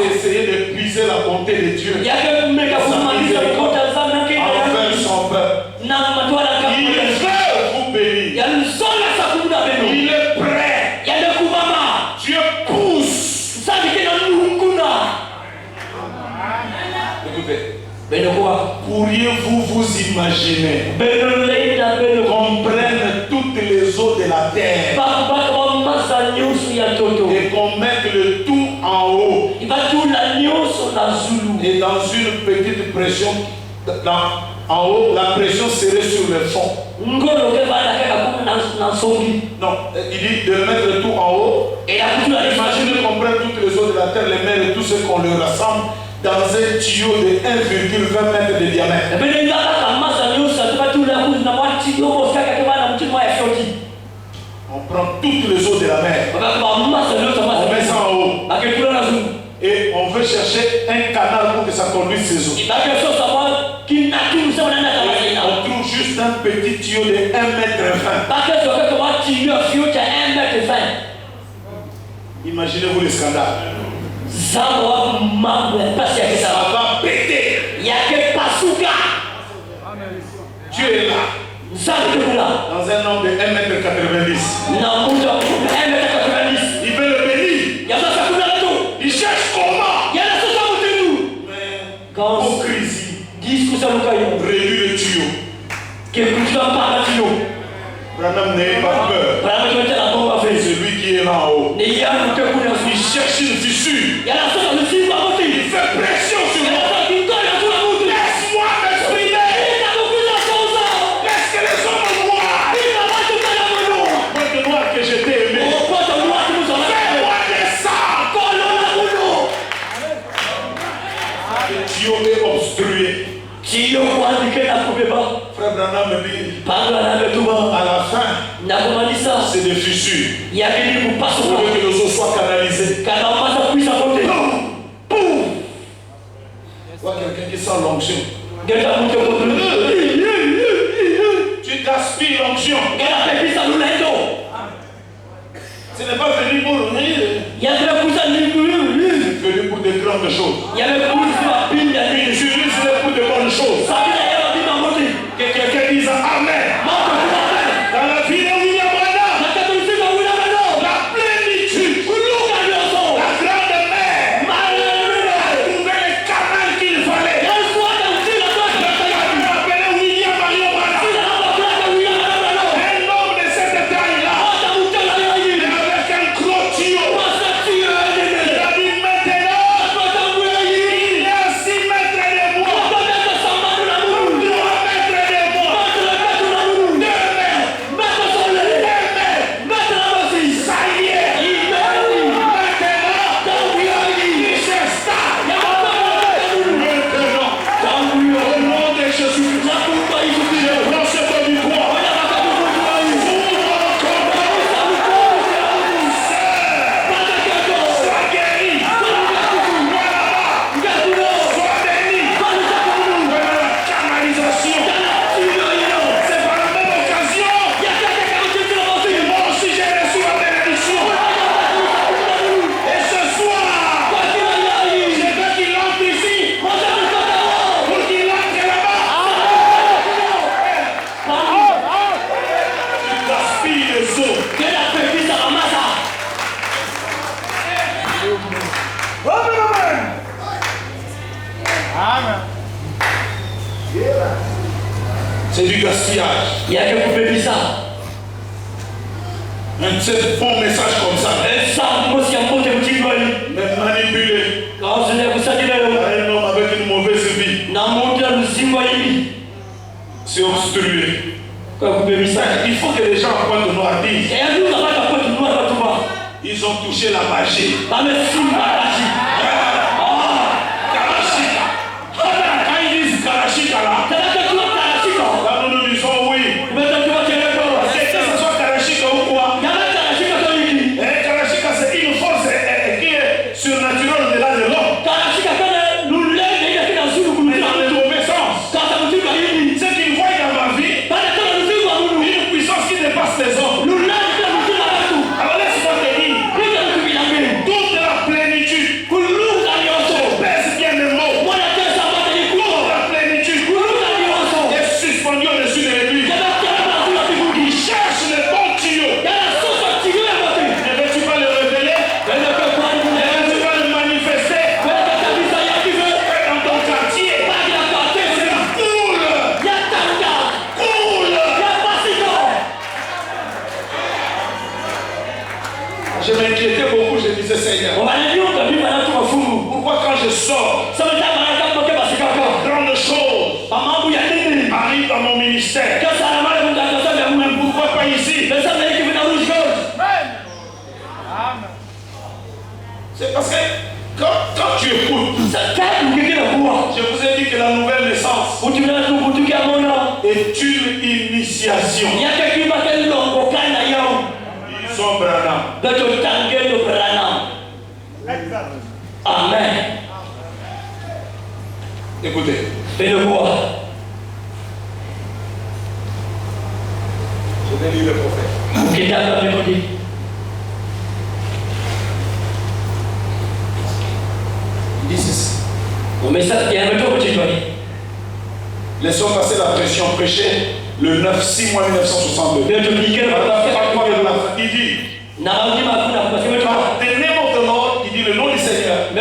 essayer de puiser la bonté de Dieu envers son peuple. Il veut vous bénir. Il est prêt. Dieu pousse. Écoutez, pourriez-vous vous imaginer qu'on prenne toutes les eaux de la terre et qu'on mette le tout en haut et dans une petite pression en haut, la pression serait sur le fond. Non, il dit de mettre le tout en haut. Imaginez qu'on prenne toutes les eaux de la terre, les mers et tout ce qu'on le rassemble dans un tuyau de 1,20 mètres de diamètre. On prend toutes les eaux de la mer, on met ça en haut et on veut chercher un canal pour que ça conduise ces eaux. On trouve juste un petit tuyau de 1,20 mètre. Imaginez-vous le scandale. Ça va péter. Dieu est là. Dans un homme de 1,90 m. Il veut le bénir. Il cherche comment. Hypocrisie. Réduit le tuyau. Branham, n'ayez pas peur. Celui qui est là en haut. Il cherche une fissure. Il fait pression sur moi. Laisse-moi m'exprimer. Laisse que les hommes me voient. Pointe noire que je t'ai aimé. Fais-moi descendre. Le tuyau est obstrué. Frère Branham me dit, à la fin, c'est des fissures. Il faut que les eaux soient canalisées. Je vois quelqu'un qui sent l'onction. Tu gaspilles l'onction. Ce n'est pas venu pour venu pour de grandes choses. J'utilise pour de bonnes choses. Que quelqu'un dise Amen. Dans la vie de William Branham, la plénitude, la grande mer a trouvé le canal qu'il fallait. On appelait William Branham, un homme de cette taille-là, avec un gros tuyau. Il a dit maintenant, il est à 6 mètres de moi, 3 mètres de moi, 2 mètres, ça y est. Maintenant, il s'installe. Maintenant, au nom de Jésus, je prends ce peu du poids. Sois guéri. Sois béni. Canalisation. C'est par la même occasion que moi aussi j'ai reçu la bénédiction. Et ce soir, je veux qu'il entre ici pour qu'il entre là-bas. Tu gaspilles les eaux. C'est du gaspillage. Un tel bon message comme ça, mais manipulé par un homme avec une mauvaise vie, c'est obstrué. Il faut que les gens en Pointe Noire disent ils ont touché la magie. Karachika. Quand ils disent Karachika là, nous disons oui. C'est que ce soit Karachika ou quoi. Karachika c'est une force qui est surnaturelle au-delà de l'homme. Dans le mauvais sens. Ce qu'ils voient dans ma vie, une puissance qui dépasse les hommes. Alors laisse-moi te dire, toute la plénitude ministère. Pourquoi pas ici? C'est parce que quand tu écoutes, je vous ai dit que la nouvelle naissance est une initiation. Ils sont Branham. Amen. Écoutez. Et le voir. Je vais lire le prophète. Il dit ceci. Laissons passer la pression prêchée le 9-6 mois 1962. Il dit, the name of the Lord, il dit le nom du Seigneur.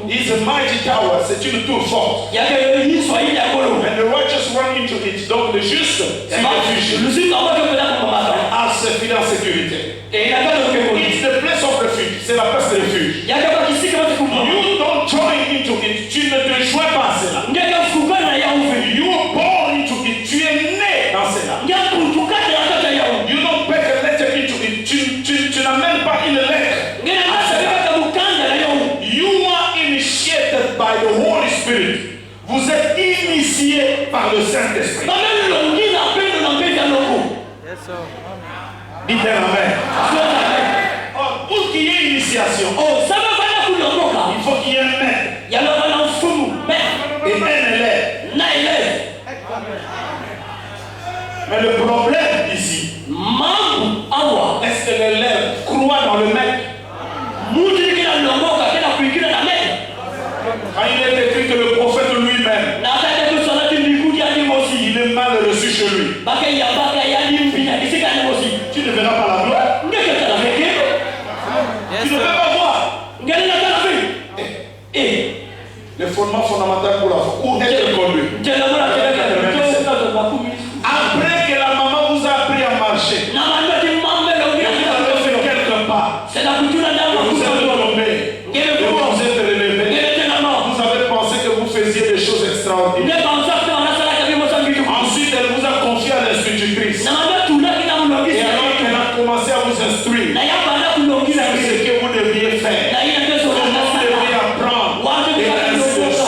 Is a mighty tower, c'est une tour forte. And the righteous run into it. Donc le juste s'y réfugie. A ce filet en sécurité. It's the place of refuge. C'est la place de refuge. You don't join into it. Tu ne te joins pas à cela. You were born into it. Tu es né dans cela. You don't pay a letter into it. Tu n'amènes pas une lettre. You are initiated by the Holy Spirit. Vous êtes initié par le Saint-Esprit. Dites amen. Pour qu'il y ait initiation, il faut qu'il y ait un maître. Et un élève. Mais le problème ici, est-ce que l'élève croit dans le maître? Quand il est écrit que le prophète lui-même, il est mal reçu chez lui. Tu ne verras pas la gloire. Tu ne peux pas voir. Le fondement fondamental pour la foi. Où est le conduit? Après que la maman vous a appris à marcher, vous avez fait quelque part. Vous êtes tombé. Vous êtes relevé. Vous avez pensé que vous faisiez des choses extraordinaires. Ensuite, elle vous a confié à l'institutrice. Et alors qu'elle a commencé à vous instruire, c'est ce que vous deviez faire. Comment vous deviez apprendre. Et ainsi de suite.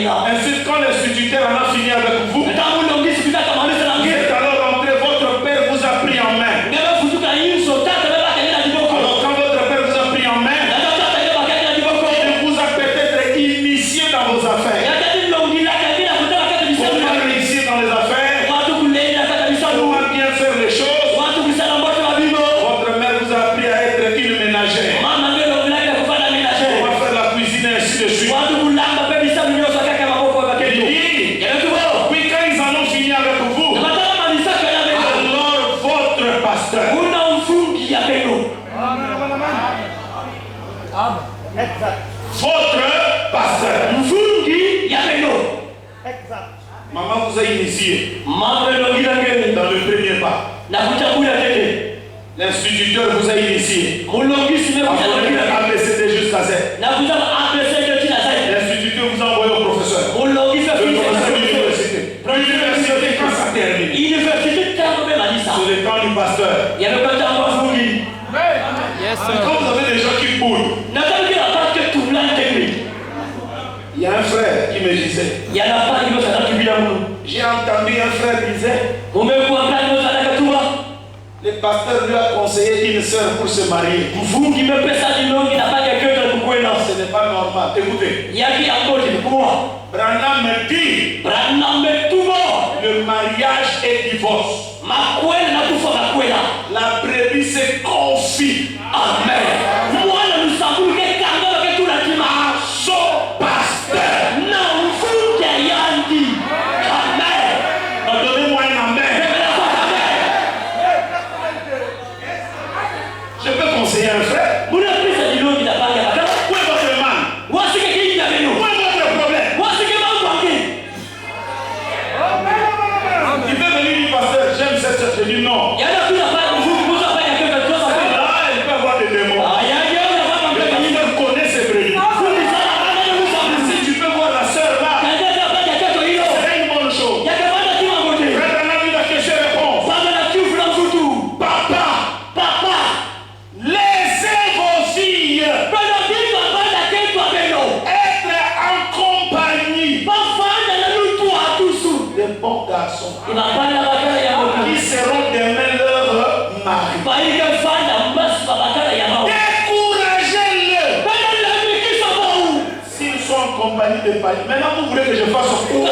Ensuite, quand l'instituteur en a fini avec vous, vous êtes alors rentré, votre père vous a pris en main. Alors quand votre père vous a pris en main, il vous a peut-être initié dans vos affaires. Comment réussir dans les affaires, comment bien faire les choses. Votre mère vous a appris à être une ménagère. Comment faire la cuisine et ainsi de suite. Puis quand ils en ont fini avec vous, alors votre pasteur, maman vous a initié dans le premier pas. L'instituteur vous a initié. ABCD jusqu'à Z. L'instituteur vous a envoyé au professeur. Le professeur de l'université. L'université, quand ça termine, c'est le temps du pasteur. Quand vous avez des gens qui boulent, il y a un frère qui me disait, j'ai entendu un frère disait, le pasteur lui a conseillé une sœur pour se marier. Ce n'est pas normal. Écoutez. Branham me dit, le mariage est divorce. La brebis se confie. Amen. Son pasteur. Donnez-moi un amen. Je peux conseiller un frère. Où est votre man? Où est votre problème? Il peut venir dire, pasteur, j'aime cette sœur. Je dis non. qui seront demain leur mari. Découragez-le. S'ils sont en compagnie de Paris. Maintenant, vous voulez que je fasse quoi?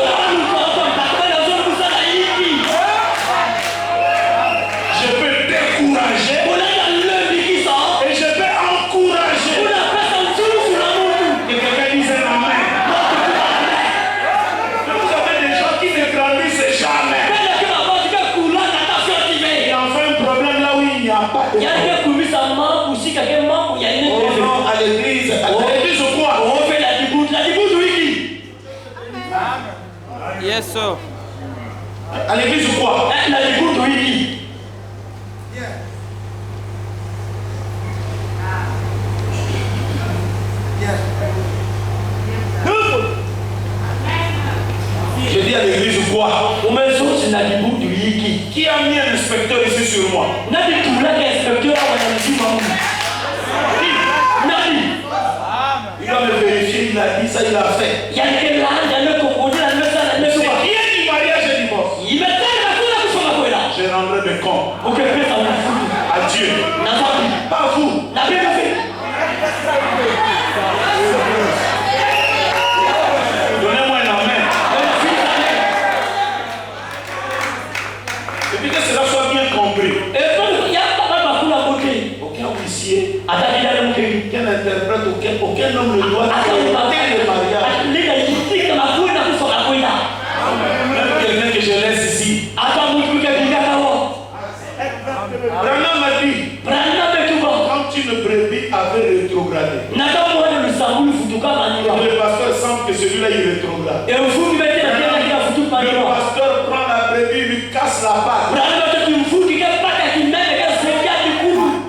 Je peux décourager et je peux encourager. Que quelqu'un dise un amen. Vous avez des gens qui ne grandissent jamais. Il y a enfin un problème là où il n'y a pas de problème. Oh non, à l'église ou quoi? Yes, sir. À l'église ou quoi? Je dis à l'église ou quoi? Qui a mis un inspecteur ici sur moi? Il va me vérifier, il a dit ça, il a fait. C'est rien du mariage et divorce. Je rendrai des comptes à Dieu. Pas vous. Donnez-moi un amen. Et puis que cela soit bien compris. Aucun officier, aucun interprète, aucun homme ne doit traiter le mariage. Même quelqu'un que je laisse ici. Branham m'a dit, quand une brebis avait rétrogradé, le pasteur sent que celui-là il rétrograde. Le pasteur prend la brebis, lui casse la patte.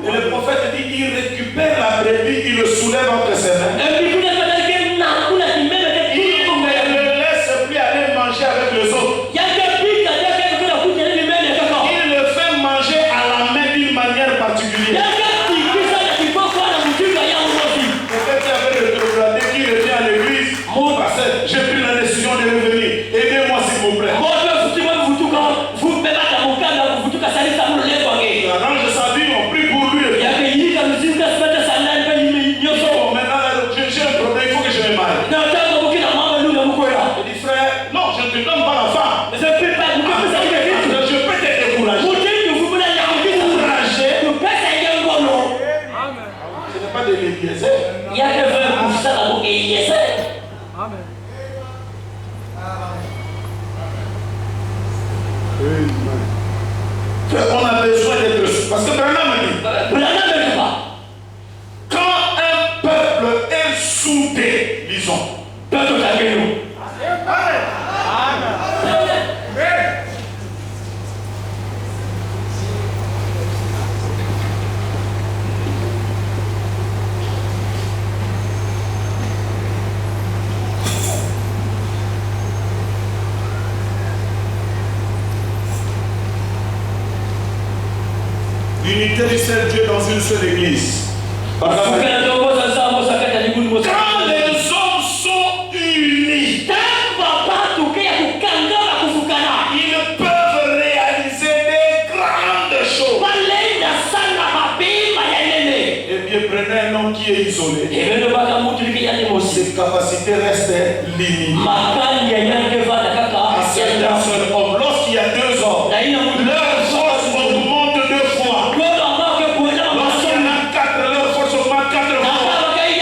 Et le prophète dit, il récupère la brebis, il le soulève entre ses mains. Il ne le laisse plus aller manger avec les autres. Il le fait manger à la main d'une manière particulière. Peut-être qu'il avait rétrogradé, qui revient à l'église. Mon pasteur, j'ai pris la décision de revenir. Aidez-moi s'il vous plaît. Il arrange sa vie, on prie pour lui. Maintenant, j'ai un problème, il faut que je me marie. Il dit, frère, non, je ne te donne pas la femme. Je peux te décourager. Ce n'est pas de l'Éliezer. On a besoin d'être sûr. Parce que Branham me dit, quand un peuple est soudé, disons, l'unité du seul Dieu dans une seule église. Quand les hommes sont unis, ils peuvent réaliser des grandes choses. Eh bien, prenez un homme qui est isolé. Ses capacités restent limitées. C'est un seul homme. Lorsqu'il y a deux hommes, leur force augmente deux fois. Lorsqu'il y en a quatre, leur force augmente quatre fois. Et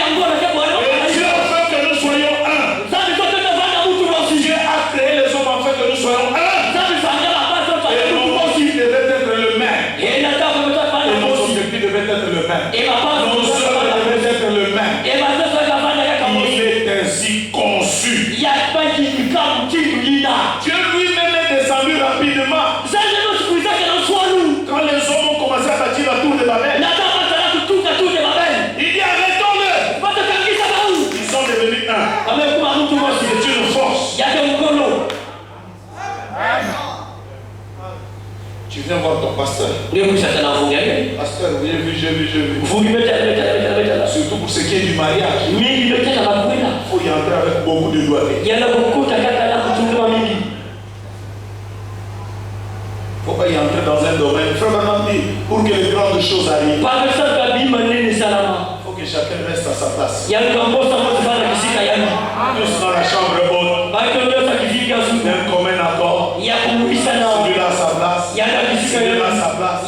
Dieu veut que nous soyons un. Dieu a créé les hommes afin que nous soyons un. Et nos objectifs devaient être le même. Et nos objectifs devaient être le même. Nos œuvres devaient être le même. Il est ainsi conçu. Dieu lui-même est descendu rapidement. Quand les hommes ont commencé à bâtir la tour de Babel, il dit arrêtons-le. Ils sont devenus un. C'est une force. Tu viens voir ton pasteur. Pasteur, oui, j'ai vu. Surtout pour ce qui est du mariage. Il faut y entrer avec beaucoup de doigté. dans un domaine, frère Branham dit, pour que les grandes choses arrivent, il faut que chacun reste à sa place. Tous dans la chambre haute, d'un commun accord, celui-là à sa place, celui-là à sa place,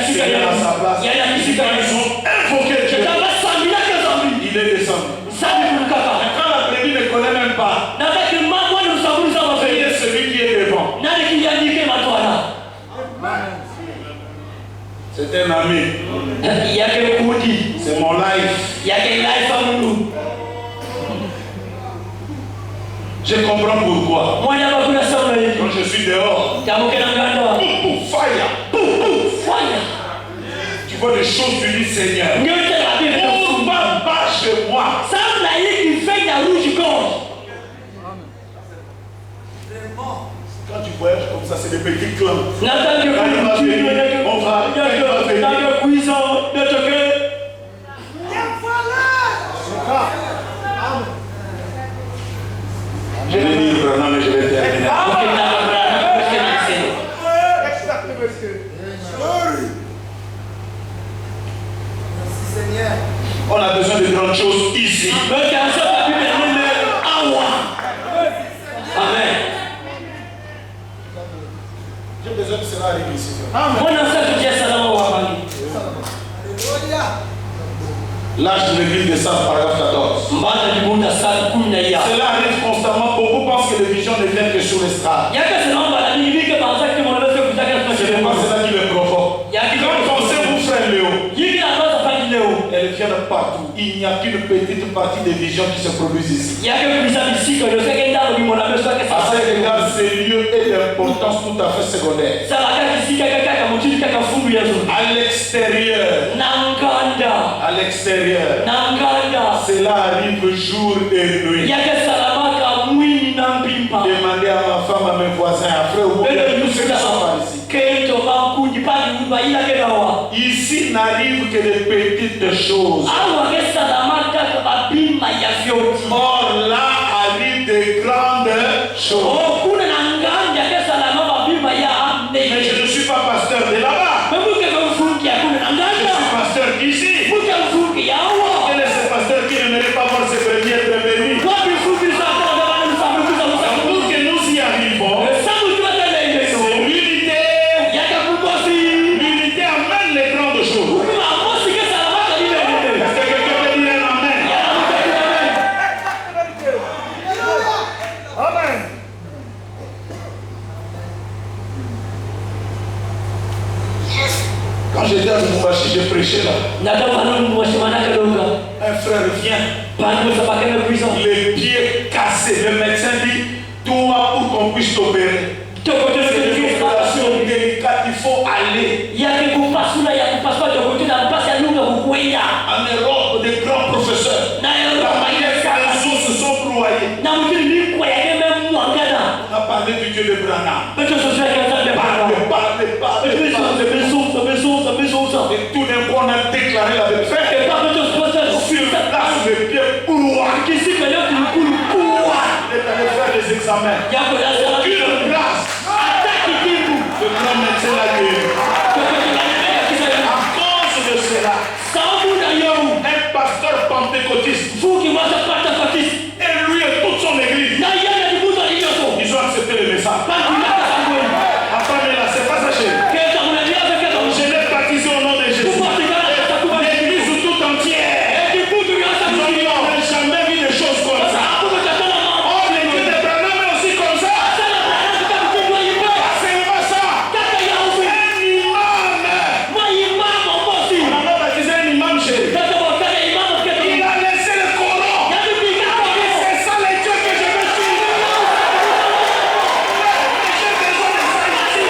celui-là à sa place. Ils ont invoqué Dieu. Il est descendu. Quand la brebis ne connaît même pas, c'est celui qui est devant. C'est un ami. C'est mon life. Je comprends pourquoi. Quand je suis dehors, fire. Tu vois des choses, tu dis Seigneur. Pourquoi pas chez moi? Quand tu voyages comme ça, c'est des petits clans. Quand il va venir, on va je vais dire Branham, mais je vais terminer. On a besoin de grandes choses ici. Amen. J'ai besoin que cela arrive ici. L'âge de l'église de Sars, paragraphe 14. Cela arrive constamment. Beaucoup pensent que les visions ne viennent que sur l'estrade. C'est pas cela qui le provoque. Quand pensez vous, frère Léo, elles viennent partout. Il n'y a qu'une petite partie des visions qui se produisent ici. À cet égard, ces lieux est d'importance tout à fait secondaire. À l'extérieur, cela arrive jour et nuit. Demandez à ma femme, à mes voisins, après vous, tous ceux qui sont par ici. Ici n'arrive que des petites choses. Or là arrivent des grandes choses. Mais je ne suis pas pasteur de là-bas. Je suis pasteur d'ici. Quel est ce pasteur qui n'aimerait pas voir ses brebis être bénis? Pour que nous y arrivons, c'est l'unité. L'unité amène les grandes choses. Est-ce que quelqu'un peut dire un amen? Amen. Quand j'étais à Lubumbashi, j'ai prêché là. Un frère vient, les pieds cassés. Le médecin dit, toi pour qu'on puisse t'opérer. C'est une opération délicate, il faut aller. En Europe, des grands professeurs, la manière que les os se sont broyés. On a parlé du Dieu de Branham. Et tout d'un coup, on a déclaré la défaite. Sur place, les pieds broyés. Il est allé faire des examens. Aucune grâce. Le grand médecin l'a guéri. À cause de cela, un pasteur pentecôtiste, et lui et toute son église, ils ont accepté le message. Après, là, c'est pas ça, chérie. Je l'ai baptisé au nom de Jésus. L'église tout entière. Ils ont dit, on n'a jamais vu des choses comme ça. Oh, l'église de Branham est aussi comme ça. C'est pas ça. Un imam. On a baptisé un imam, chérie. Il a laissé le Coran. C'est ça les dieux que je veux suivre. J'ai besoin de ça ici.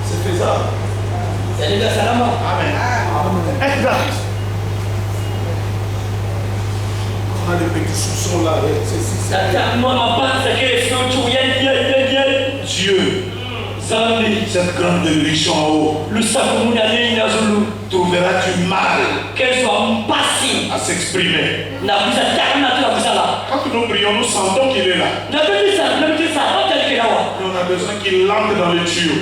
C'est faisable. Amen. Exact. On a des petits soupçons là. Dieu, cette grande bénédiction en haut, trouvera du mal à s'exprimer. Quand nous prions, nous sentons qu'il est là. Mais on a besoin qu'il entre dans le tuyau.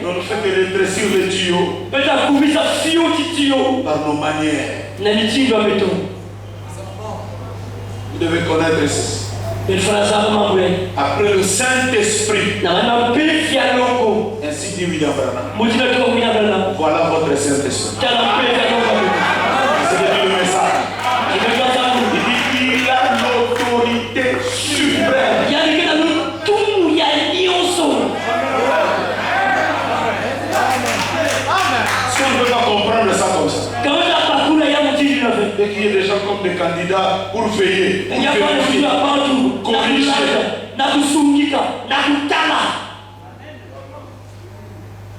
On ne fait que rétrécir le tuyau par nos manières. Vous devez connaître ceci. Après le Saint-Esprit, ainsi dit William Branham, voilà votre Saint-Esprit. C'est le message. Il dit qu'il a l'autorité suprême. Si on ne peut pas comprendre ça comme ça, dès qu'il y a des gens comme des candidats pour veiller, pour vérifier, corriger.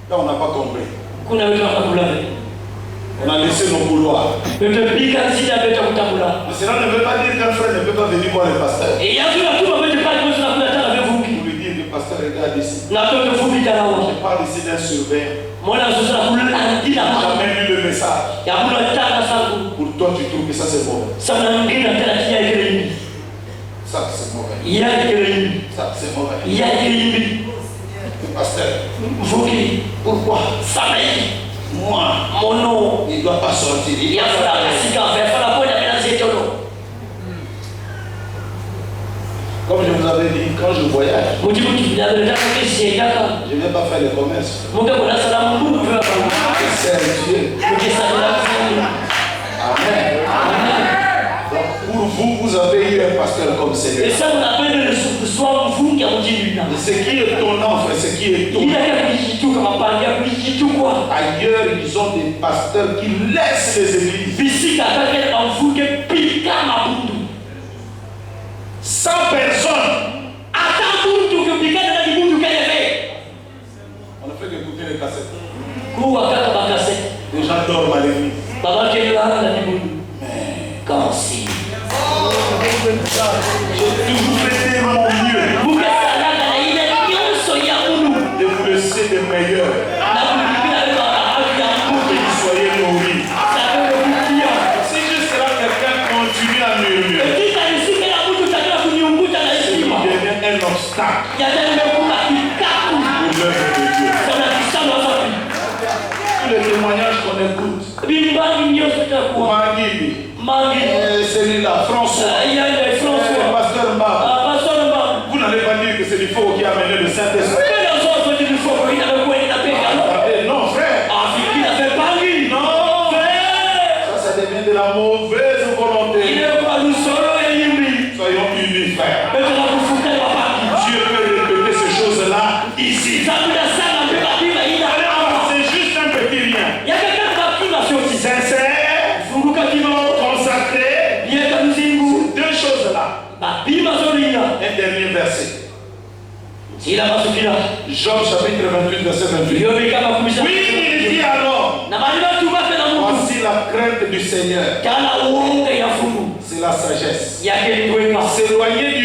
Là, on n'a pas compris. On a laissé nos couloirs. Mais cela ne veut pas dire qu'un frère ne peut pas venir voir le pasteur. Pour lui dire, le pasteur regarde ici. Je parle ici d'un surveillant. Jamais lu le message. Pour toi, tu trouves que ça c'est mauvais. Ça c'est mauvais. Ça c'est mauvais. Pasteur, pourquoi? Moi, mon nom, il ne doit pas sortir. Il doit Comme je vous avais dit, quand je voyage, je ne vais pas faire le commerce. C'est Dieu. Amen. Donc pour vous, vous avez eu un pasteur comme celui-là. Et ce qui est étonnant, frère, ce qui est étonnant. Ailleurs, ils ont des pasteurs qui laissent les églises. 100 personnes. On ne fait qu'écouter les cassettes. Les gens dorment à l'église. Quand si. J'ai toujours fait mon mieux de vous laisser des meilleurs pour que vous soyez nourris. Si juste là quelqu'un continue à murmurer, c'est devient un obstacle pour l'œuvre de Dieu. Tous les témoignages qu'on écoute, celui-là, François, pasteur Mba, vous n'allez pas dire que c'est du faux qui a amené le Saint-Esprit. Non, frère. Non, ça devient de la mauvaise volonté. Soyons unis, frère. Dieu peut répéter ces choses-là ici. C'est juste un petit rien. Sincère, consacré. Deux choses là. Un dernier verset. Job chapitre 28, verset 28. Oui, il dit alors, voici la crainte du Seigneur. C'est la sagesse. S'éloigner du